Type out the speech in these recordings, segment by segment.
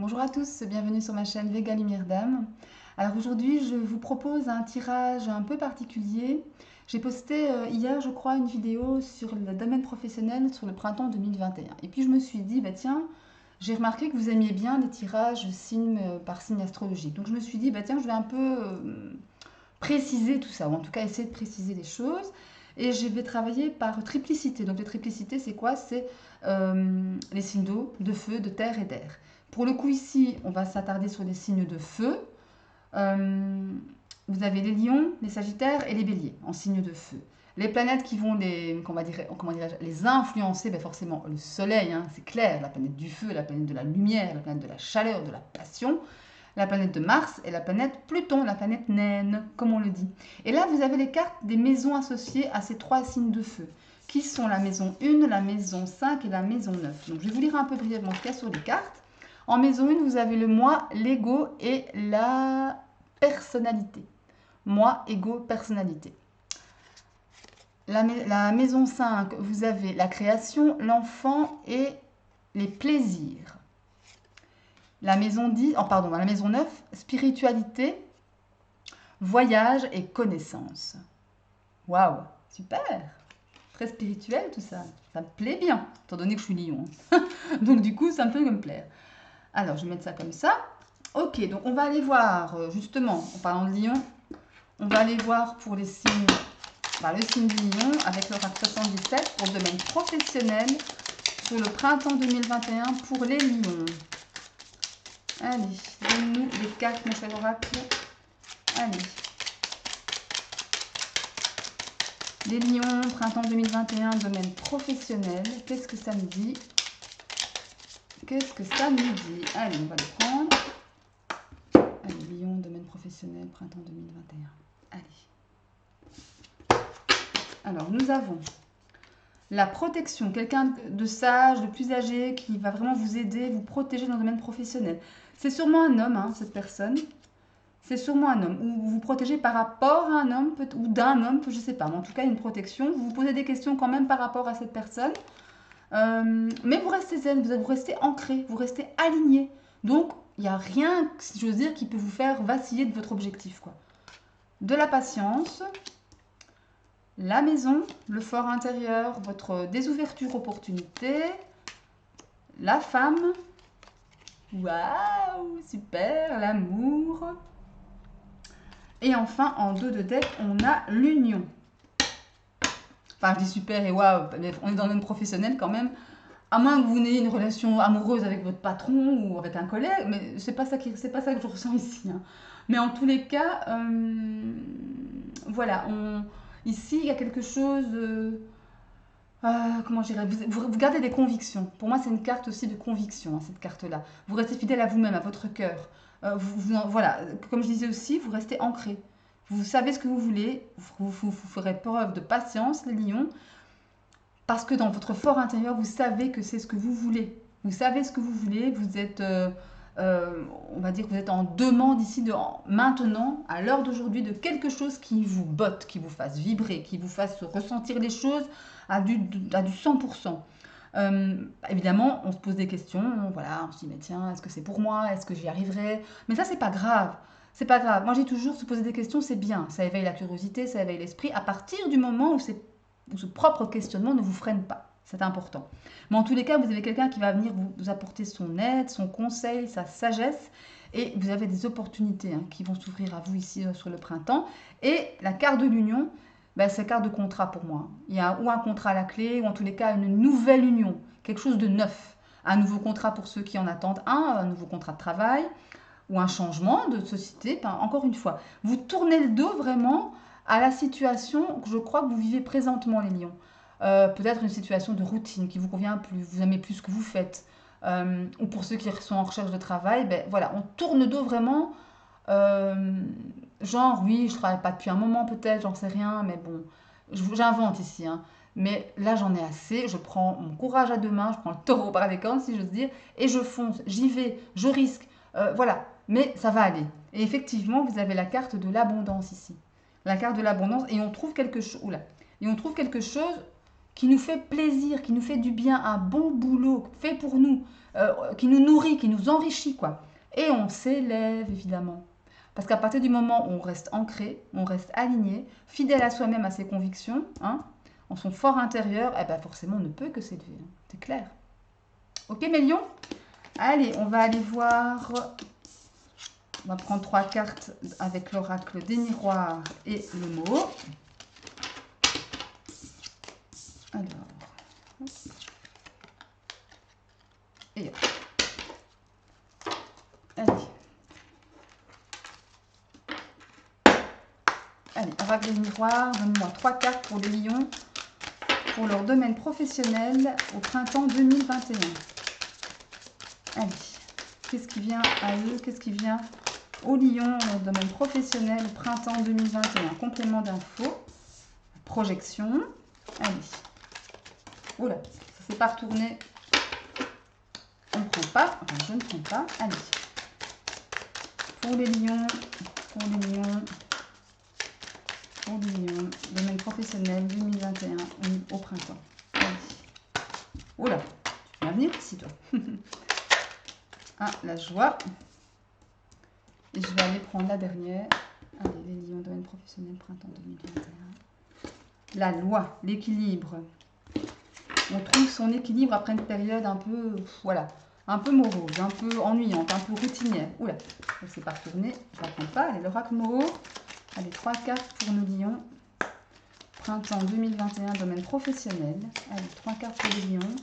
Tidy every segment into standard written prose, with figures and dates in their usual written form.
Bonjour à tous, bienvenue sur ma chaîne Vega Lumière d'âme. Alors aujourd'hui, je vous propose un tirage un peu particulier. J'ai posté hier, je crois, une vidéo sur le domaine professionnel sur le printemps 2021. Et puis je me suis dit, bah tiens, j'ai remarqué que vous aimiez bien les tirages signe par signe astrologique. Donc je me suis dit, bah tiens, je vais un peu préciser tout ça, ou en tout cas essayer de préciser les choses. Et je vais travailler par triplicité. Donc les triplicités, c'est quoi? C'est les signes d'eau, de feu, de terre et d'air. Pour le coup ici, on va s'attarder sur les signes de feu. Euh, Vous avez les lions, les sagittaires et les béliers en signes de feu. Les planètes qui vont les influencer, ben forcément le soleil, hein, c'est clair, la planète du feu, la planète de la lumière, la planète de la chaleur, de la passion, la planète de Mars et la planète Pluton, la planète naine, comme on le dit. Et là, vous avez les cartes des maisons associées à ces trois signes de feu, qui sont la maison 1, la maison 5 et la maison 9. Donc je vais vous lire un peu brièvement ce qu'il y a sur les cartes. En maison 1, vous avez le moi, l'ego et la personnalité. Moi, ego, personnalité. La maison 5, vous avez la création, l'enfant et les plaisirs. La maison 10, oh pardon, la maison 9, spiritualité, voyage et connaissance. Waouh, super, très spirituel tout ça. Ça me plaît bien, étant donné que je suis lion. Donc du coup, ça me peut me plaire. Alors, je vais mettre ça comme ça. Ok, donc on va aller voir, justement, en parlant de lion, on va aller voir pour les signes, le signe du lion avec l'oracle 77 pour le domaine professionnel pour le printemps 2021 pour les lions. Allez, donne-nous les cartes, mon cher oracle. Allez. Les lions, printemps 2021, domaine professionnel. Qu'est-ce que ça me dit? Qu'est-ce que ça me dit? Allez, on va les prendre. Allez, lion, domaine professionnel, printemps 2021. Allez. Alors, nous avons la protection, quelqu'un de sage, de plus âgé, qui va vraiment vous aider, vous protéger dans le domaine professionnel. C'est sûrement un homme, hein, cette personne. C'est sûrement un homme. Ou vous vous protégez par rapport à un homme, ou d'un homme, je ne sais pas. Mais en tout cas, une protection. Vous vous posez des questions quand même par rapport à cette personne. Mais vous restez zen, vous restez ancré, vous restez aligné. Donc, il n'y a rien, si j'ose dire, qui peut vous faire vaciller de votre objectif, quoi. De la patience, la maison, le fort intérieur, votre désouverture opportunité, la femme, waouh, super, l'amour. Et enfin, en dos de deck, on a l'union. Enfin, je dis super et waouh, on est dans le même professionnel quand même. À moins que vous n'ayez une relation amoureuse avec votre patron ou avec un collègue, mais c'est pas ça que je ressens ici, hein. Mais en tous les cas, voilà, ici il y a quelque chose de, comment je dirais, vous gardez des convictions. Pour moi, c'est une carte aussi de conviction, hein, cette carte-là. Vous restez fidèle à vous-même, à votre cœur. Voilà, comme je disais aussi, vous restez ancré. Vous savez ce que vous voulez, vous ferez preuve de patience, les lions, parce que dans votre fort intérieur, vous savez que c'est ce que vous voulez. Vous savez ce que vous voulez, vous êtes, on va dire que vous êtes en demande ici, maintenant, à l'heure d'aujourd'hui, de quelque chose qui vous botte, qui vous fasse vibrer, qui vous fasse ressentir les choses à du 100%. Évidemment, on se pose des questions, voilà, on se dit, mais tiens, est-ce que c'est pour moi? Est-ce que j'y arriverai? Mais ça, c'est pas grave. C'est pas grave. Moi, j'ai toujours se poser des questions, c'est bien. Ça éveille la curiosité, ça éveille l'esprit. À partir du moment où ce propre questionnement ne vous freine pas. C'est important. Mais en tous les cas, vous avez quelqu'un qui va venir vous apporter son aide, son conseil, sa sagesse. Et vous avez des opportunités, hein, qui vont s'ouvrir à vous ici sur le printemps. Et la carte de l'union, ben, c'est carte de contrat pour moi. Il y a ou un contrat à la clé, ou en tous les cas une nouvelle union, quelque chose de neuf. Un nouveau contrat pour ceux qui en attendent un nouveau contrat de travail, ou un changement de société. Ben, encore une fois, vous tournez le dos vraiment à la situation que je crois que vous vivez présentement, les lions. Peut-être une situation de routine qui vous convient plus, vous aimez plus ce que vous faites. Ou pour ceux qui sont en recherche de travail, ben voilà, on tourne le dos vraiment. euh, Genre, oui, je travaille pas depuis un moment peut-être, j'en sais rien, mais bon, j'invente ici, hein. Mais là, j'en ai assez, je prends mon courage à deux mains, je prends le taureau par les cornes, si j'ose dire, et je fonce, j'y vais, je risque, voilà, mais ça va aller. Et effectivement, vous avez la carte de l'abondance ici. La carte de l'abondance, et on trouve quelque chose, et on trouve quelque chose qui nous fait plaisir, qui nous fait du bien, un bon boulot fait pour nous, qui nous nourrit, qui nous enrichit, quoi. Et on s'élève, évidemment. Parce qu'à partir du moment où on reste ancré, on reste aligné, fidèle à soi-même, à ses convictions, hein, en son fort intérieur, eh ben forcément, on ne peut que s'élever. Hein. C'est clair. Ok, mes lions? Allez, on va aller voir... On va prendre 3 cartes avec l'oracle des miroirs et le mot. Alors... Et... Allez. Allez, oracle des miroirs, donne-moi 3 cartes pour les lions, pour leur domaine professionnel au printemps 2021. Allez, qu'est-ce qui vient à eux? Qu'est-ce qui vient aux lions, leur domaine professionnel au printemps 2021? Complément d'infos, projection. Allez. Oula, ça s'est pas retourné. On ne prend pas. Enfin, je ne prends pas. Allez. Pour les lions, domaine professionnel 2021 au printemps. Allez. Oula, tu vas venir ici, toi. Ah, la joie. Et je vais aller prendre la dernière. Allez, les lions, domaine professionnel, printemps 2021. La loi, l'équilibre. On trouve son équilibre après une période un peu, voilà, un peu morose, un peu ennuyante, un peu routinière. Oula, je ne sais pas retourner, je ne la prends pas. Allez, l'oracle mot. Allez, 3 cartes pour nos lions. Printemps 2021, domaine professionnel. Allez, 3 cartes pour les lions.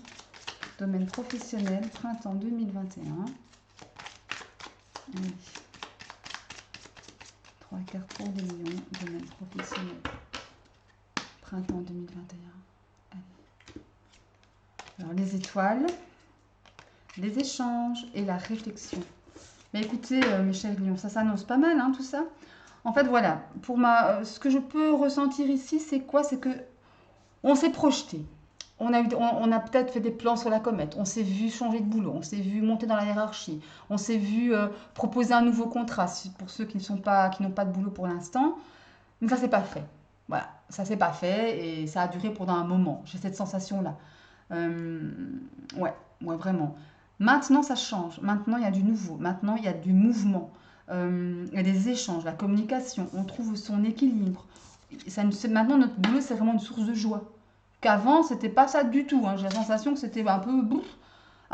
Domaine professionnel, printemps 2021. Allez. 3 cartes pour les lions, domaine professionnel, printemps 2021. Allez. Alors, les étoiles, les échanges et la réflexion. Mais écoutez, mes chers lions, ça s'annonce pas mal, hein, tout ça. En fait, voilà, pour ce que je peux ressentir ici, c'est quoi? C'est que on s'est projeté. On a peut-être fait des plans sur la comète. On s'est vu changer de boulot. On s'est vu monter dans la hiérarchie. On s'est vu proposer un nouveau contrat pour ceux qui n'ont pas de boulot pour l'instant. Mais ça, c'est pas fait. Voilà, ça c'est pas fait et ça a duré pendant un moment. J'ai cette sensation-là. Ouais, vraiment. Maintenant, ça change. Maintenant, il y a du nouveau. Maintenant, il y a du mouvement. Il y a des échanges, la communication. On trouve son équilibre. Maintenant, notre boulot, c'est vraiment une source de joie. Qu'avant, c'était pas ça du tout. Hein. J'ai la sensation que c'était un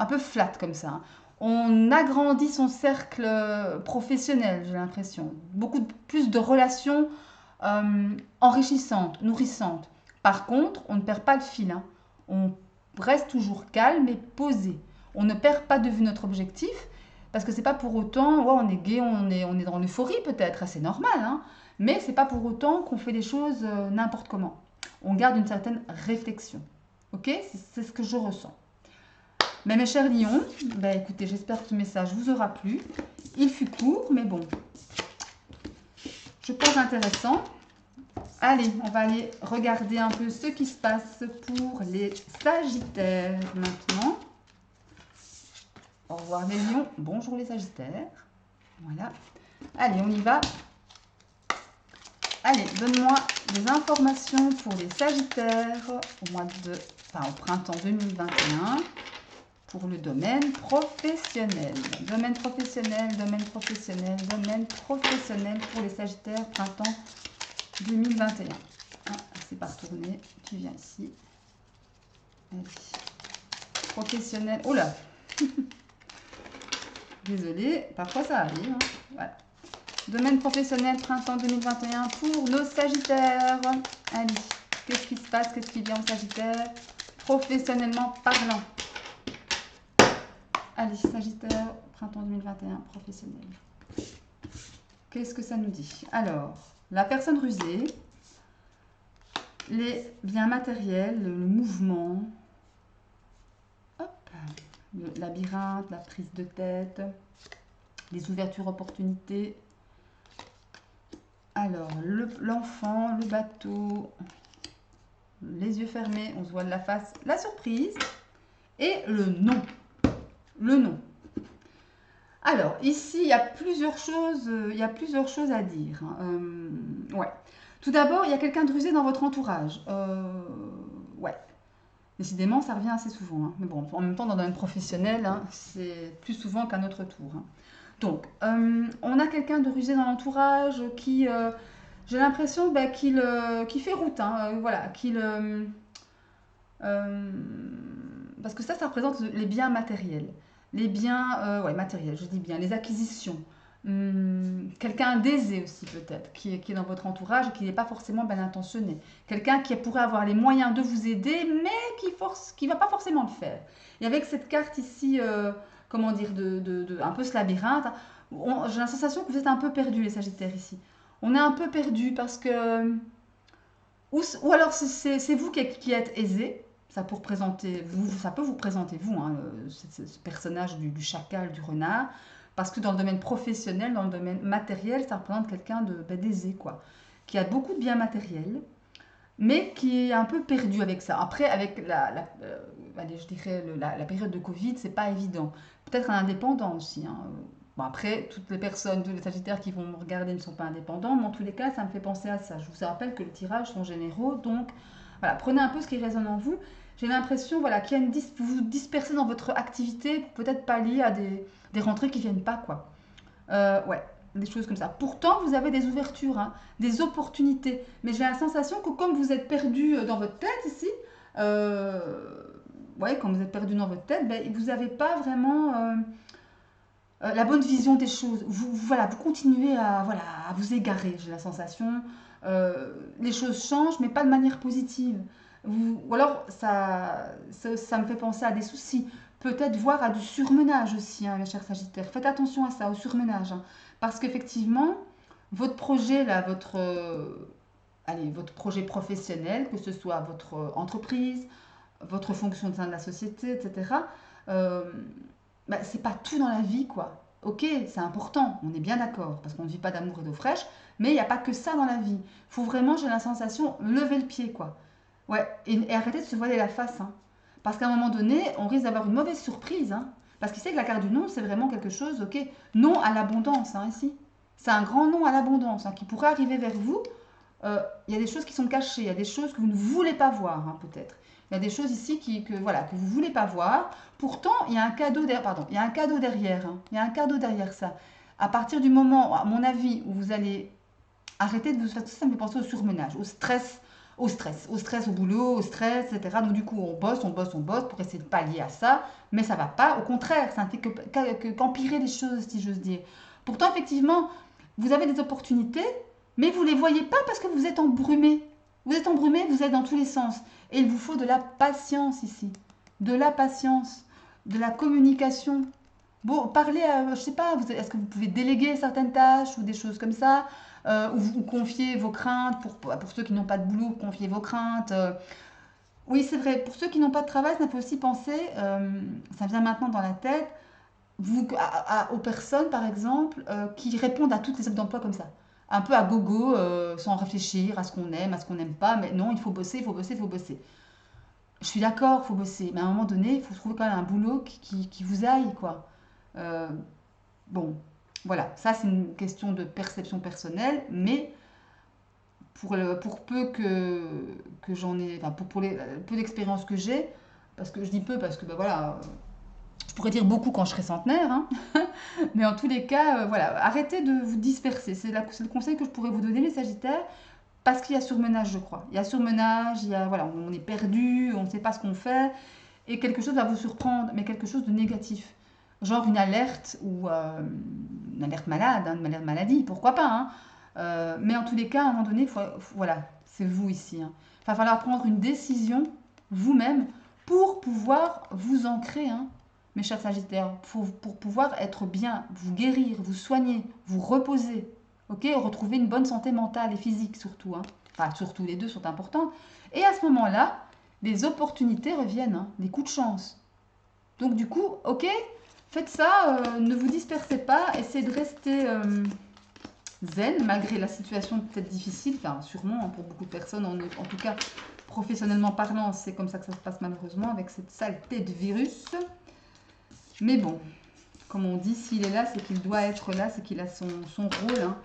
peu flat comme ça. Hein. On agrandit son cercle professionnel, j'ai l'impression. Beaucoup plus de relations enrichissantes, nourrissantes. Par contre, on ne perd pas le fil. Hein. On reste toujours calme et posé. On ne perd pas de vue notre objectif parce que c'est pas pour autant, ouais, on est gai, on est dans l'euphorie peut-être, c'est normal, hein, mais c'est pas pour autant qu'on fait des choses n'importe comment. On garde une certaine réflexion. Ok? C'est ce que je ressens. Mais mes chers lions, ben écoutez, j'espère que ce message vous aura plu. Il fut court, mais bon, je pense intéressant. Allez, on va aller regarder un peu ce qui se passe pour les Sagittaires maintenant. Au revoir les lions, bonjour les Sagittaires. Voilà. Allez, on y va. Allez, donne-moi des informations pour les Sagittaires au printemps 2021 pour le domaine professionnel. Domaine professionnel pour les Sagittaires, printemps 2021. Ah, c'est pas retourné. Tu viens ici. Allez. Professionnel. Oh là. Désolée, parfois ça arrive. Hein. Voilà. Domaine professionnel, printemps 2021 pour nos Sagittaires. Allez, qu'est-ce qui se passe? Qu'est-ce qui vient en Sagittaire? Professionnellement parlant. Allez, Sagittaire, printemps 2021, professionnel. Qu'est-ce que ça nous dit? Alors, la personne rusée, les biens matériels, le mouvement, hop, le labyrinthe, la prise de tête, les ouvertures opportunités. Alors, l'enfant, le bateau, les yeux fermés, on se voit de la face, la surprise et le nom. Le nom. Alors, ici, il y a plusieurs choses à dire. Ouais. Tout d'abord, il y a quelqu'un de rusé dans votre entourage. Ouais. Décidément, ça revient assez souvent, hein. Mais bon, en même temps, dans le domaine professionnel, hein, c'est plus souvent qu'à notre tour, hein. Donc, on a quelqu'un de rusé dans l'entourage qui, j'ai l'impression qu'il fait route, hein, voilà, euh, parce que ça représente les biens matériels. Les biens, ouais, matériels, je dis bien, les acquisitions. Quelqu'un d'aisé aussi peut-être, qui est dans votre entourage et qui n'est pas forcément bien intentionné. Quelqu'un qui pourrait avoir les moyens de vous aider, mais qui va pas forcément le faire. Et avec cette carte ici, comment dire, un peu ce labyrinthe, j'ai la sensation que vous êtes un peu perdu les Sagittaires ici. On est un peu perdu parce que ou alors c'est vous qui êtes aisé, ça peut vous présenter vous, hein, ce personnage du chacal, du renard, parce que dans le domaine professionnel, dans le domaine matériel, ça représente quelqu'un d'aisé, quoi, qui a beaucoup de biens matériels, mais qui est un peu perdu avec ça. Après, avec allez, je dirais la période de Covid, c'est pas évident. Peut-être un indépendant aussi, hein. Bon, après, toutes les personnes, tous les Sagittaires qui vont me regarder ne sont pas indépendants, mais en tous les cas, ça me fait penser à ça. Je vous rappelle que les tirages sont généraux, donc voilà, prenez un peu ce qui résonne en vous. J'ai l'impression voilà, qu'il y a vous vous dispersez dans votre activité pour peut-être pallier à des rentrées qui viennent pas, quoi. Ouais, des choses comme ça. Pourtant, vous avez des ouvertures, hein, des opportunités. Mais j'ai la sensation que comme vous êtes perdu dans votre tête ici, ouais, quand vous êtes perdu dans votre tête, ben, vous n'avez pas vraiment la bonne vision des choses. Voilà, vous continuez voilà, à vous égarer, j'ai la sensation. Les choses changent, mais pas de manière positive. Ou alors, ça me fait penser à des soucis. Peut-être voir à du surmenage aussi, hein, mes chers Sagittaires. Faites attention à ça, au surmenage, hein. Parce qu'effectivement, votre projet, là, allez, votre projet professionnel, que ce soit votre entreprise, votre fonction au sein de la société, etc., euh, bah, c'est pas tout dans la vie, quoi. Ok, c'est important, on est bien d'accord, parce qu'on ne vit pas d'amour et d'eau fraîche, mais il n'y a pas que ça dans la vie. Il faut vraiment, j'ai la sensation, lever le pied, quoi. Ouais, et arrêter de se voiler la face, hein. Parce qu'à un moment donné, on risque d'avoir une mauvaise surprise, hein. Parce qu'il sait que la carte du non, c'est vraiment quelque chose, ok, non à l'abondance, hein, ici. C'est un grand non à l'abondance, hein, qui pourrait arriver vers vous. Il y a des choses qui sont cachées, il y a des choses que vous ne voulez pas voir, hein, peut-être. Il y a des choses ici voilà, que vous ne voulez pas voir. Pourtant, il y a un cadeau derrière, pardon, il y a un cadeau derrière, hein. Il y a un cadeau derrière ça. À partir du moment, à mon avis, où vous allez arrêter de vous faire tout ça, ça me fait penser au surmenage, au stress au boulot, au stress, etc. Donc du coup, on bosse, on bosse, on bosse pour essayer de pallier à ça, mais ça va pas. Au contraire, ça ne fait qu'empirer les choses, si j'ose dire. Pourtant, effectivement, vous avez des opportunités, mais vous ne les voyez pas parce que vous êtes embrumé. Vous êtes embrumé, vous êtes dans tous les sens. Et il vous faut de la patience ici. De la patience, de la communication. Bon, parlez, je sais pas, est-ce que vous pouvez déléguer certaines tâches ou des choses comme ça, ou confier vos craintes, pour ceux qui n'ont pas de boulot, confier vos craintes. Oui, c'est vrai, pour ceux qui n'ont pas de travail, ça peut aussi penser, ça vient maintenant dans la tête, aux personnes, par exemple, qui répondent à toutes les offres d'emploi comme ça. Un peu à gogo, sans réfléchir à ce qu'on aime, à ce qu'on n'aime pas, mais non, il faut bosser, il faut bosser, il faut bosser. Je suis d'accord, il faut bosser, mais à un moment donné, il faut trouver quand même un boulot qui vous aille, quoi. Euh, bon, voilà, ça c'est une question de perception personnelle, mais pour peu que j'en ai, enfin pour les peu d'expérience que j'ai, parce que je dis peu parce que ben voilà, je pourrais dire beaucoup quand je serai centenaire, hein. Mais en tous les cas, voilà, arrêtez de vous disperser. C'est le conseil que je pourrais vous donner, les Sagittaires, parce qu'il y a surmenage, je crois. Il y a surmenage, voilà, on est perdu, on ne sait pas ce qu'on fait, et quelque chose va vous surprendre, mais quelque chose de négatif. Genre une alerte ou une alerte malade, hein, une alerte maladie, pourquoi pas, hein. Mais en tous les cas, à un moment donné, voilà, c'est vous ici, hein. Il va falloir prendre une décision vous-même pour pouvoir vous ancrer, hein, mes chers Sagittaires, pour pouvoir être bien, vous guérir, vous soigner, vous reposer, ok, retrouver une bonne santé mentale et physique surtout, hein. Enfin, surtout, les deux sont importants. Et à ce moment-là, les opportunités reviennent, hein, les coups de chance. Donc du coup, ok, faites ça, ne vous dispersez pas, essayez de rester zen malgré la situation peut-être difficile, enfin sûrement, hein, pour beaucoup de personnes, en tout cas professionnellement parlant, c'est comme ça que ça se passe malheureusement avec cette saleté de virus. Mais bon, comme on dit, s'il est là, c'est qu'il doit être là, c'est qu'il a son rôle, hein.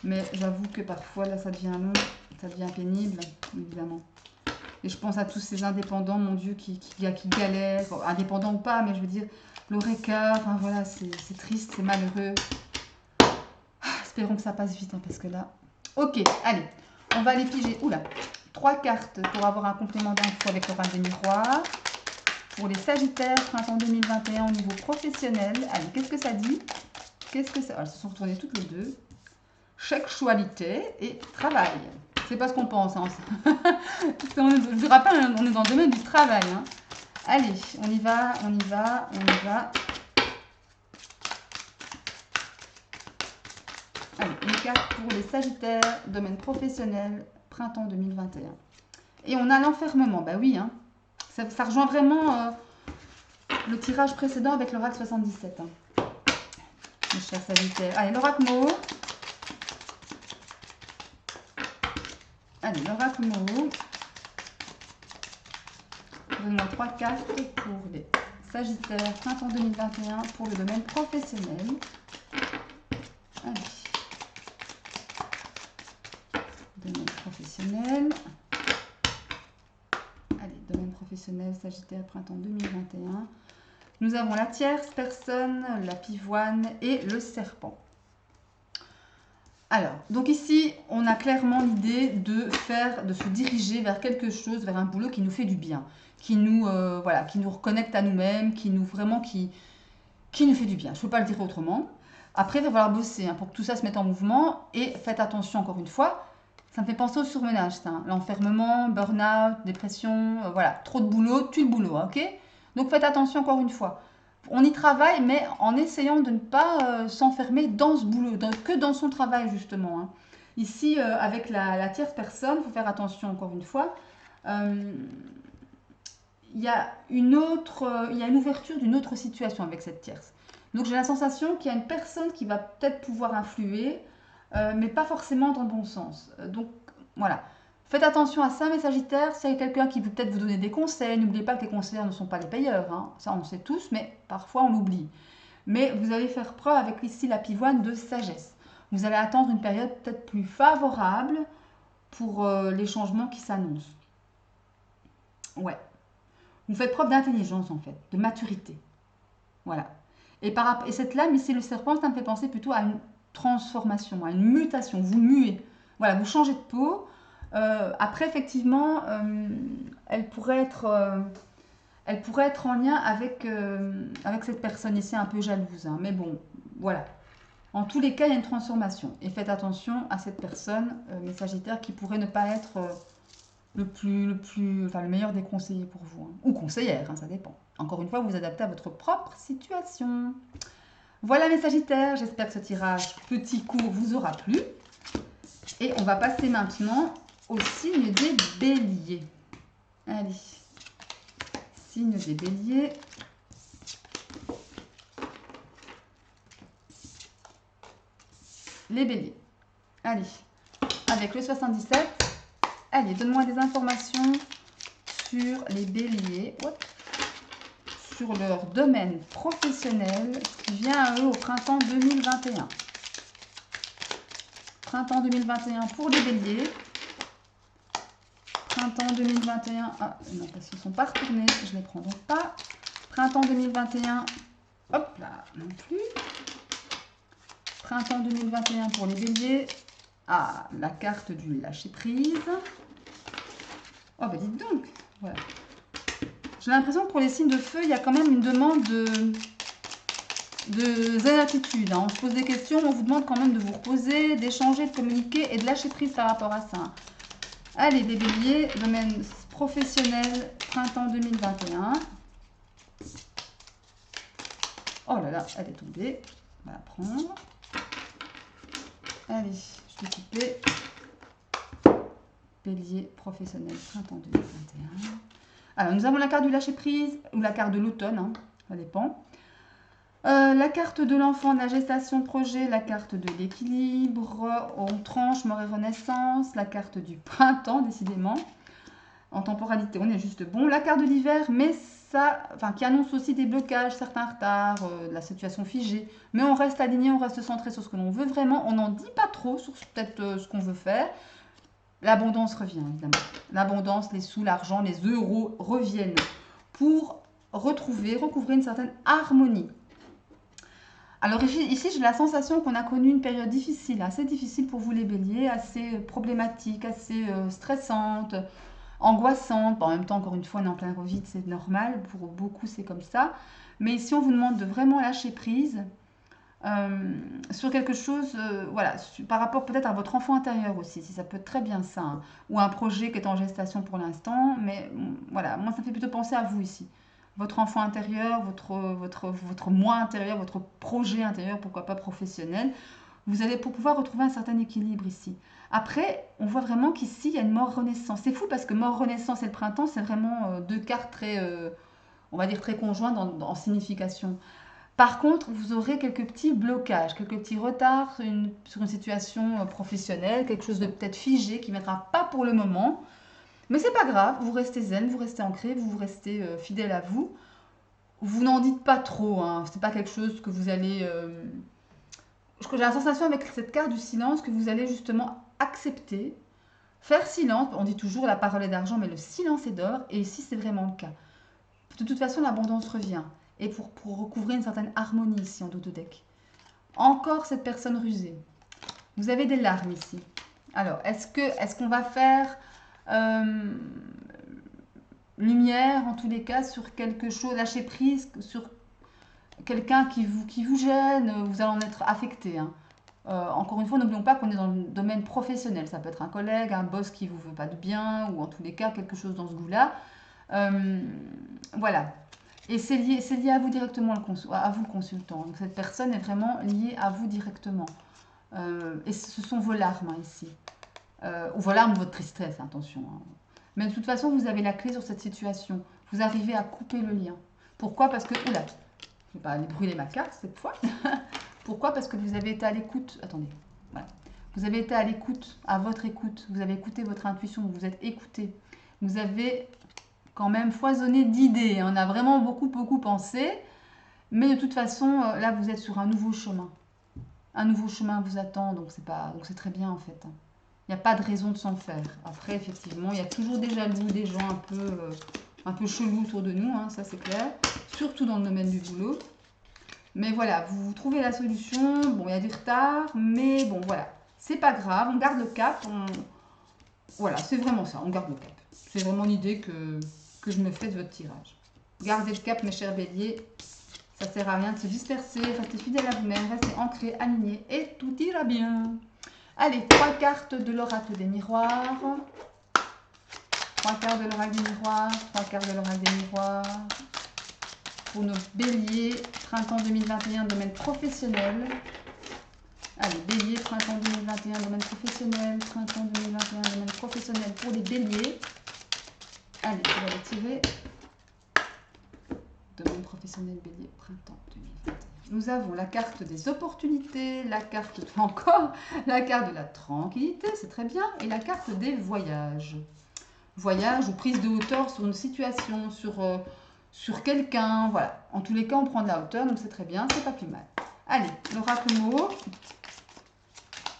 Mais j'avoue que parfois là ça devient long, ça devient pénible, évidemment. Et je pense à tous ces indépendants, mon Dieu, qui galèrent, indépendants ou pas, mais je veux dire, l'oreca, enfin voilà, c'est triste, c'est malheureux. Espérons que ça passe vite, hein, parce que là... Ok, allez, on va aller piger, oula, 3 cartes pour avoir un complément d'info avec l'oracle des miroirs. Pour les Sagittaires, printemps 2021 au niveau professionnel. Allez, qu'est-ce que ça dit? Qu'est-ce que ça... Elles se sont retournées toutes les deux. Sexualité et travail. C'est pas ce qu'on pense. Hein. Je vous rappelle, on est dans le domaine du travail. Hein. Allez, on y va, on y va, on y va. Allez, une carte pour les Sagittaires, domaine professionnel, printemps 2021. Et on a l'enfermement, bah oui, hein. Ça rejoint vraiment le tirage précédent avec l'oracle 77. Hein. Mes chers Sagittaires. Allez, l'oracle mot. Allez, l'oracle mot. Donne-moi 3 cartes pour les Sagittaires, printemps 2021 pour le domaine professionnel. Allez. Domaine professionnel. Allez, domaine professionnel, Sagittaire, printemps 2021. Nous avons la tierce personne, la pivoine et le serpent. Alors, donc ici, on a clairement l'idée de se diriger vers quelque chose, vers un boulot qui nous fait du bien, qui nous, voilà, qui nous reconnecte à nous-mêmes, qui nous fait du bien. Je ne peux pas le dire autrement. Après, il va falloir bosser hein, pour que tout ça se mette en mouvement. Et faites attention encore une fois. Ça me fait penser au surmenage, ça. Hein. L'enfermement, burn-out, dépression, voilà. Trop de boulot, tue le boulot, ok? Donc faites attention encore une fois. On y travaille, mais en essayant de ne pas s'enfermer dans ce boulot, que dans son travail, justement. Hein. Ici, avec la tierce personne, il faut faire attention encore une fois. Il y a une ouverture d'une autre situation avec cette tierce. Donc j'ai la sensation qu'il y a une personne qui va peut-être pouvoir influer, mais pas forcément dans le bon sens. Donc voilà. Faites attention à ça, mes Sagittaires. S'il y a quelqu'un qui veut peut-être vous donner des conseils, n'oubliez pas que les conseillers ne sont pas les payeurs. Hein. Ça, on le sait tous, mais parfois on l'oublie. Mais vous allez faire preuve avec ici la pivoine de sagesse. Vous allez attendre une période peut-être plus favorable pour les changements qui s'annoncent. Ouais. Vous faites preuve d'intelligence en fait, de maturité. Voilà. Et cette lame ici, le serpent, ça me fait penser plutôt à une transformation, à une mutation. Vous muez. Voilà, vous changez de peau. Après, effectivement, elle pourrait être en lien avec cette personne ici un peu jalouse. Hein. Mais bon, voilà. En tous les cas, il y a une transformation. Et faites attention à cette personne, mes Sagittaires, qui pourrait ne pas être le meilleur des conseillers pour vous. Hein. Ou conseillère, hein, ça dépend. Encore une fois, vous vous adaptez à votre propre situation. Voilà mes Sagittaires, j'espère que ce tirage petit court vous aura plu. Et on va passer maintenant au signe des béliers. Allez, signe des béliers. Les béliers. Allez, avec le 77. Allez, donne-moi des informations sur les béliers. Hop. Sur leur domaine professionnel qui vient à eux au printemps 2021. Printemps 2021 pour les béliers. Printemps 2021. Ah, non, parce qu'ils ne sont pas retournés. Je ne les prends donc pas. Printemps 2021. Hop là, non plus. Printemps 2021 pour les béliers. Ah, la carte du lâcher-prise. Oh, bah dites donc. Voilà. J'ai l'impression que pour les signes de feu, il y a quand même une demande de zénitude. Hein. On se pose des questions, on vous demande quand même de vous reposer, d'échanger, de communiquer et de lâcher prise par rapport à ça. Allez, les béliers, domaine professionnel, printemps 2021. Oh là là, elle est tombée. On va la prendre. Allez, je vais couper. Bélier professionnel, printemps 2021. Alors, nous avons la carte du lâcher-prise ou la carte de l'automne, hein, ça dépend. La carte de l'enfant, de la gestation de projet, la carte de l'équilibre, on tranche, mort et renaissance, la carte du printemps, décidément. En temporalité, on est juste bon. La carte de l'hiver, mais ça, enfin, qui annonce aussi des blocages, certains retards, de la situation figée. Mais on reste aligné, on reste centré sur ce que l'on veut vraiment. On n'en dit pas trop sur peut-être ce qu'on veut faire. L'abondance revient, évidemment. L'abondance, les sous, l'argent, les euros reviennent pour recouvrer une certaine harmonie. Alors ici, j'ai la sensation qu'on a connu une période difficile, assez difficile pour vous les béliers, assez problématique, assez stressante, angoissante. Bon, en même temps, encore une fois, on est en plein Covid, c'est normal, pour beaucoup c'est comme ça. Mais ici, on vous demande de vraiment lâcher prise sur quelque chose, voilà, par rapport peut-être à votre enfant intérieur aussi, si ça peut être très bien ça, hein, ou un projet qui est en gestation pour l'instant, mais voilà, moi ça me fait plutôt penser à vous ici. Votre enfant intérieur, votre moi intérieur, votre projet intérieur, pourquoi pas professionnel, vous allez pour pouvoir retrouver un certain équilibre ici. Après, on voit vraiment qu'ici, il y a une mort-renaissance. C'est fou parce que mort-renaissance et le printemps, c'est vraiment deux cartes très, on va dire, très conjointes en signification. Par contre, vous aurez quelques petits blocages, quelques petits retards sur une situation professionnelle, quelque chose de peut-être figé qui ne viendra pas pour le moment. Mais c'est pas grave, vous restez zen, vous restez ancré, vous restez fidèle à vous. Vous n'en dites pas trop, hein. C'est pas quelque chose que vous allez. J'ai la sensation avec cette carte du silence que vous allez justement accepter, faire silence. On dit toujours la parole est d'argent, mais le silence est d'or. Et ici, c'est vraiment le cas. De toute façon, l'abondance revient. Et pour recouvrir une certaine harmonie ici en dodo-deck. Encore cette personne rusée. Vous avez des larmes ici. Alors, est-ce qu'on va faire lumière en tous les cas sur quelque chose, lâcher prise sur quelqu'un qui vous gêne, vous allez en être affecté, hein. Encore une fois, n'oublions pas qu'on est dans le domaine professionnel. Ça peut être un collègue, un boss qui vous veut pas de bien, ou en tous les cas quelque chose dans ce goût-là. Voilà. Et c'est lié à vous directement, à vous le consultant. Donc cette personne est vraiment liée à vous directement. Et ce sont vos larmes, hein, ici. Ou vos larmes, votre tristesse, attention, hein. Mais de toute façon, vous avez la clé sur cette situation. Vous arrivez à couper le lien. Pourquoi? Parce que... Oula, je ne vais pas aller brûler ma carte cette fois. Pourquoi? Parce que vous avez été à l'écoute. Attendez. Voilà. Vous avez été à l'écoute, à votre écoute. Vous avez écouté votre intuition, vous êtes écouté. Vous avez quand même foisonné d'idées. On a vraiment beaucoup pensé. Mais de toute façon, là, vous êtes sur un nouveau chemin. Un nouveau chemin vous attend, donc c'est très bien en fait. Il n'y a pas de raison de s'en faire. Après, effectivement, il y a toujours des jaloux, des gens un peu chelous autour de nous, hein, ça c'est clair. Surtout dans le domaine du boulot. Mais voilà, vous trouvez la solution. Bon, il y a du retard, mais bon, voilà. C'est pas grave, on garde le cap. Voilà, c'est vraiment ça, on garde le cap. C'est vraiment l'idée que je me fais de votre tirage. Gardez le cap, mes chers béliers. Ça ne sert à rien de se disperser. Restez fidèle à vous-même, restez ancré, aligné et tout ira bien. Allez, 3 cartes de l'oracle des miroirs. 3 cartes de l'oracle des miroirs. 3 cartes de l'oracle des miroirs. Pour nos béliers, printemps 2021, domaine professionnel. Allez, bélier, printemps 2021, domaine professionnel. Printemps 2021, domaine professionnel pour les béliers. Allez, je vais les tirer. Domaine professionnel bélier, printemps 2021. Nous avons la carte des opportunités, la carte de la tranquillité, c'est très bien, et la carte des voyages. Voyage ou prise de hauteur sur une situation, sur quelqu'un, voilà. En tous les cas, on prend de la hauteur, donc c'est très bien, c'est pas plus mal. Allez, l'oracle mot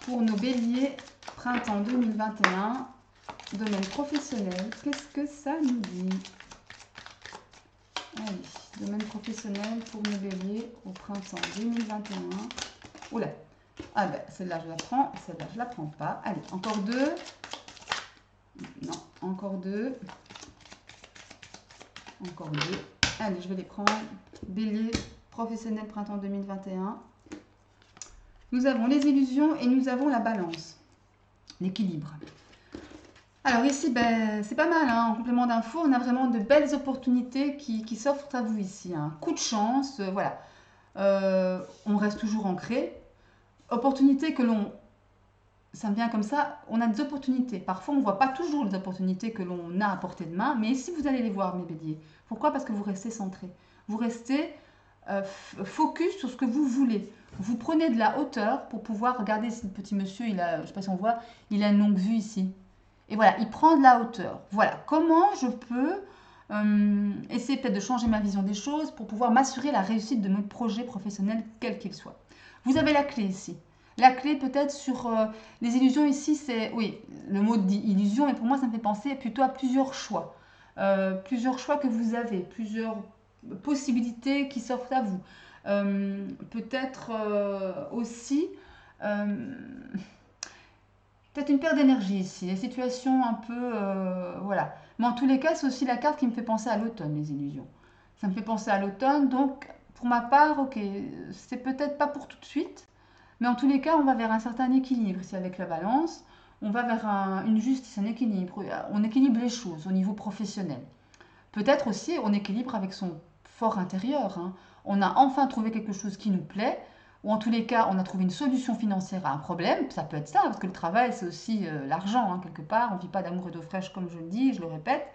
pour nos béliers, printemps 2021, domaine professionnel. Qu'est-ce que ça nous dit? Allez, domaine professionnel pour nos béliers au printemps 2021. Oula, ah ben celle-là je la prends, celle-là je la prends pas. Allez, encore 2. Non, encore 2. Encore 2. Allez, je vais les prendre. Bélier, professionnel, printemps 2021. Nous avons les illusions et nous avons la balance, l'équilibre. Alors ici, ben, c'est pas mal, hein. En complément d'infos, on a vraiment de belles opportunités qui s'offrent à vous ici, hein. Coup de chance, voilà. On reste toujours ancré. Opportunités que l'on... Ça me vient comme ça, on a des opportunités. Parfois, on ne voit pas toujours les opportunités que l'on a à portée de main, mais ici, vous allez les voir, mes béliers. Pourquoi? Parce que vous restez centré. Vous restez focus sur ce que vous voulez. Vous prenez de la hauteur pour pouvoir regarder si le petit monsieur, je ne sais pas si on voit, il a une longue vue ici. Et voilà, il prend de la hauteur. Voilà, comment je peux essayer peut-être de changer ma vision des choses pour pouvoir m'assurer la réussite de mon projet professionnel, quel qu'il soit. Vous avez la clé ici. La clé peut-être sur les illusions ici, c'est, oui, le mot dit illusion, mais pour moi ça me fait penser plutôt à plusieurs choix. Plusieurs choix que vous avez, plusieurs possibilités qui s'offrent à vous. Peut-être aussi, euh, peut-être une perte d'énergie ici, des situations un peu, voilà. Mais en tous les cas, c'est aussi la carte qui me fait penser à l'automne, les illusions. Ça me fait penser à l'automne, donc pour ma part, ok, c'est peut-être pas pour tout de suite, mais en tous les cas, on va vers un certain équilibre ici avec la balance. On va vers une justice, un équilibre. On équilibre les choses au niveau professionnel. Peut-être aussi on équilibre avec son fort intérieur, hein. On a enfin trouvé quelque chose qui nous plaît, ou en tous les cas, on a trouvé une solution financière à un problème. Ça peut être ça, parce que le travail, c'est aussi l'argent, hein, quelque part. On ne vit pas d'amour et d'eau fraîche, comme je le dis, je le répète.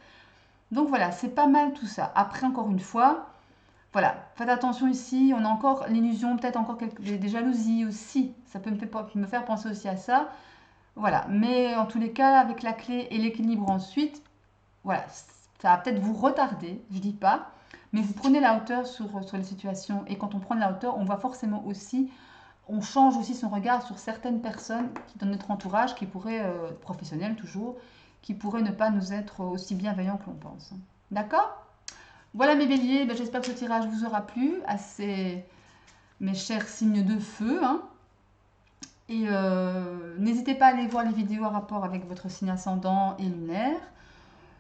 Donc voilà, c'est pas mal tout ça. Après, encore une fois, voilà, faites attention ici, on a encore l'illusion, peut-être encore des jalousies aussi. Ça peut me faire penser aussi à ça. Voilà, mais en tous les cas, avec la clé et l'équilibre ensuite, voilà, ça va peut-être vous retarder, je dis pas, mais vous prenez la hauteur sur les situations. Et quand on prend de la hauteur, on voit forcément aussi, on change aussi son regard sur certaines personnes qui, dans notre entourage, qui pourraient, professionnels toujours, qui pourraient ne pas nous être aussi bienveillants que l'on pense. D'accord? Voilà mes béliers, ben, j'espère que ce tirage vous aura plu, à mes chers signes de feu, hein. Et n'hésitez pas à aller voir les vidéos en rapport avec votre signe ascendant et lunaire.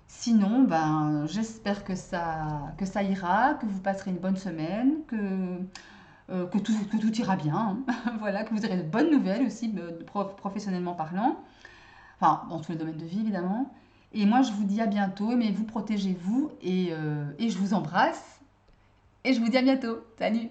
Sinon, ben, j'espère que ça ira, que vous passerez une bonne semaine, que tout ira bien. Hein. Voilà, que vous aurez de bonnes nouvelles aussi, professionnellement parlant. Enfin, dans tous les domaines de vie, évidemment. Et moi, je vous dis à bientôt, mais vous protégez-vous et je vous embrasse. Et je vous dis à bientôt. Salut!